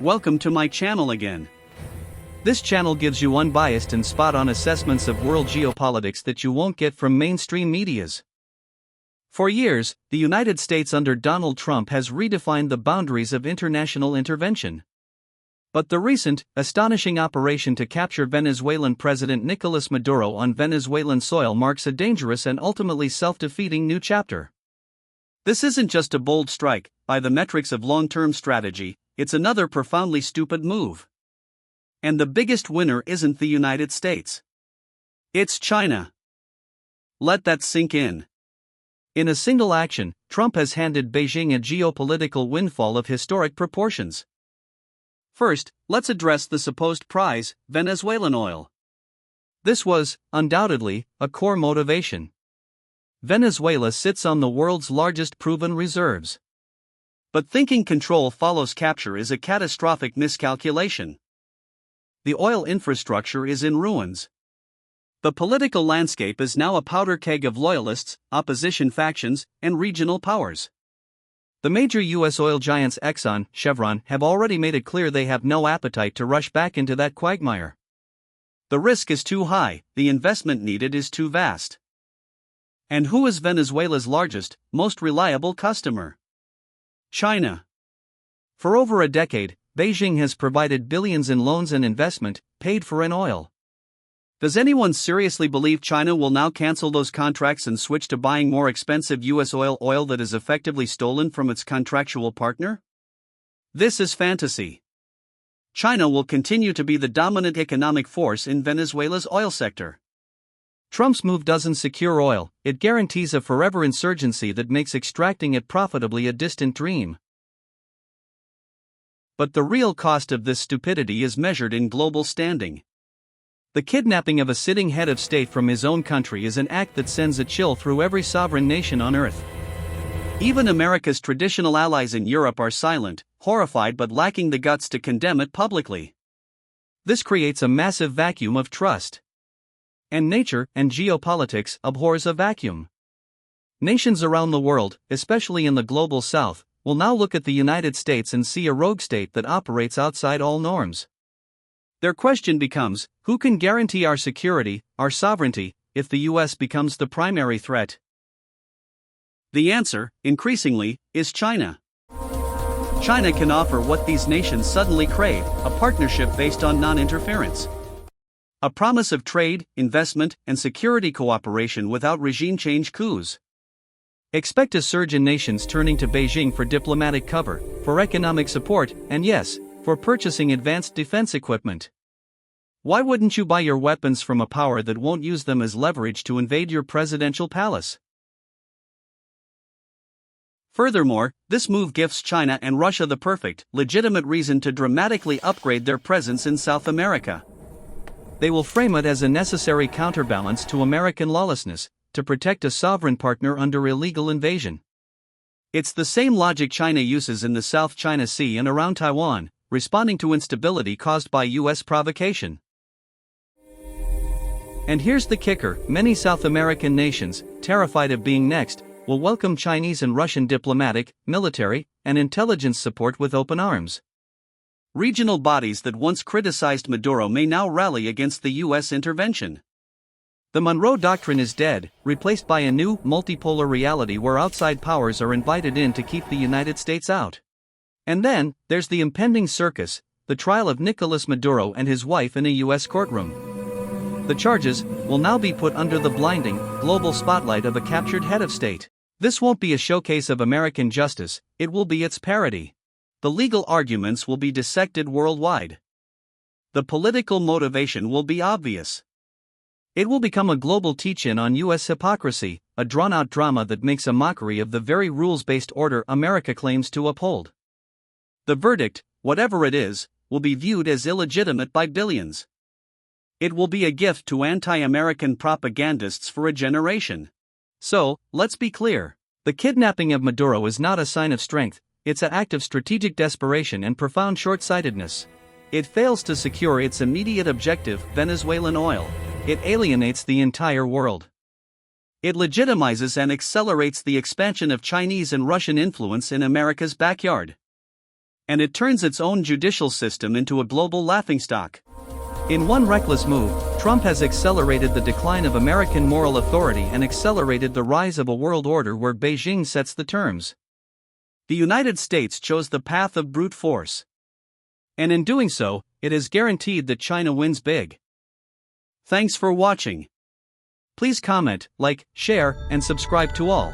welcome to my channel again. This channel gives you unbiased and spot-on assessments of world geopolitics that you won't get from mainstream medias. For years, the United States under Donald Trump has redefined the boundaries of international intervention. But the recent, astonishing operation to capture Venezuelan President Nicolas Maduro on Venezuelan soil marks a dangerous and ultimately self-defeating new chapter. This isn't just a bold strike, by the metrics of long-term strategy, it's another profoundly stupid move. And the biggest winner isn't the United States. It's China. Let that sink in. In a single action, Trump has handed Beijing a geopolitical windfall of historic proportions. First, let's address the supposed prize, Venezuelan oil. This was, undoubtedly, a core motivation. Venezuela sits on the world's largest proven reserves. But thinking control follows capture is a catastrophic miscalculation. The oil infrastructure is in ruins. The political landscape is now a powder keg of loyalists, opposition factions, and regional powers. The major U.S. oil giants Exxon, Chevron have already made it clear they have no appetite to rush back into that quagmire. The risk is too high, the investment needed is too vast. And who is Venezuela's largest, most reliable customer? China. For over a decade, Beijing has provided billions in loans and investment, paid for in oil. Does anyone seriously believe China will now cancel those contracts and switch to buying more expensive U.S. oil that is effectively stolen from its contractual partner? This is fantasy. China will continue to be the dominant economic force in Venezuela's oil sector. Trump's move doesn't secure oil, it guarantees a forever insurgency that makes extracting it profitably a distant dream. But the real cost of this stupidity is measured in global standing. The kidnapping of a sitting head of state from his own country is an act that sends a chill through every sovereign nation on earth. Even America's traditional allies in Europe are silent, horrified but lacking the guts to condemn it publicly. This creates a massive vacuum of trust. And nature and geopolitics abhors a vacuum. Nations around the world, especially in the global south, will now look at the United States and see a rogue state that operates outside all norms. Their question becomes, who can guarantee our security, our sovereignty, if the U.S. becomes the primary threat? The answer, increasingly, is China. China can offer what these nations suddenly crave, a partnership based on non-interference. A promise of trade, investment, and security cooperation without regime change coups. Expect a surge in nations turning to Beijing for diplomatic cover, for economic support, and yes, for purchasing advanced defense equipment. Why wouldn't you buy your weapons from a power that won't use them as leverage to invade your presidential palace? Furthermore, this move gives China and Russia the perfect, legitimate reason to dramatically upgrade their presence in South America. They will frame it as a necessary counterbalance to American lawlessness, to protect a sovereign partner under illegal invasion. It's the same logic China uses in the South China Sea and around Taiwan, responding to instability caused by U.S. provocation. And here's the kicker, many South American nations, terrified of being next, will welcome Chinese and Russian diplomatic, military, and intelligence support with open arms. Regional bodies that once criticized Maduro may now rally against the U.S. intervention. The Monroe Doctrine is dead, replaced by a new, multipolar reality where outside powers are invited in to keep the United States out. And then, there's the impending circus, the trial of Nicolas Maduro and his wife in a U.S. courtroom. The charges will now be put under the blinding, global spotlight of a captured head of state. This won't be a showcase of American justice, it will be its parody. The legal arguments will be dissected worldwide. The political motivation will be obvious. It will become a global teach-in on U.S. hypocrisy, a drawn-out drama that makes a mockery of the very rules-based order America claims to uphold. The verdict, whatever it is, will be viewed as illegitimate by billions. It will be a gift to anti-American propagandists for a generation. So, let's be clear. The kidnapping of Maduro is not a sign of strength, it's an act of strategic desperation and profound short-sightedness. It fails to secure its immediate objective, Venezuelan oil. It alienates the entire world. It legitimizes and accelerates the expansion of Chinese and Russian influence in America's backyard. and it turns its own judicial system into a global laughingstock. In one reckless move, Trump has accelerated the decline of American moral authority and accelerated the rise of a world order where Beijing sets the terms. The United States chose the path of brute force. And in doing so, it is guaranteed that China wins big. Thanks for watching. Please comment, like, share, and subscribe to all.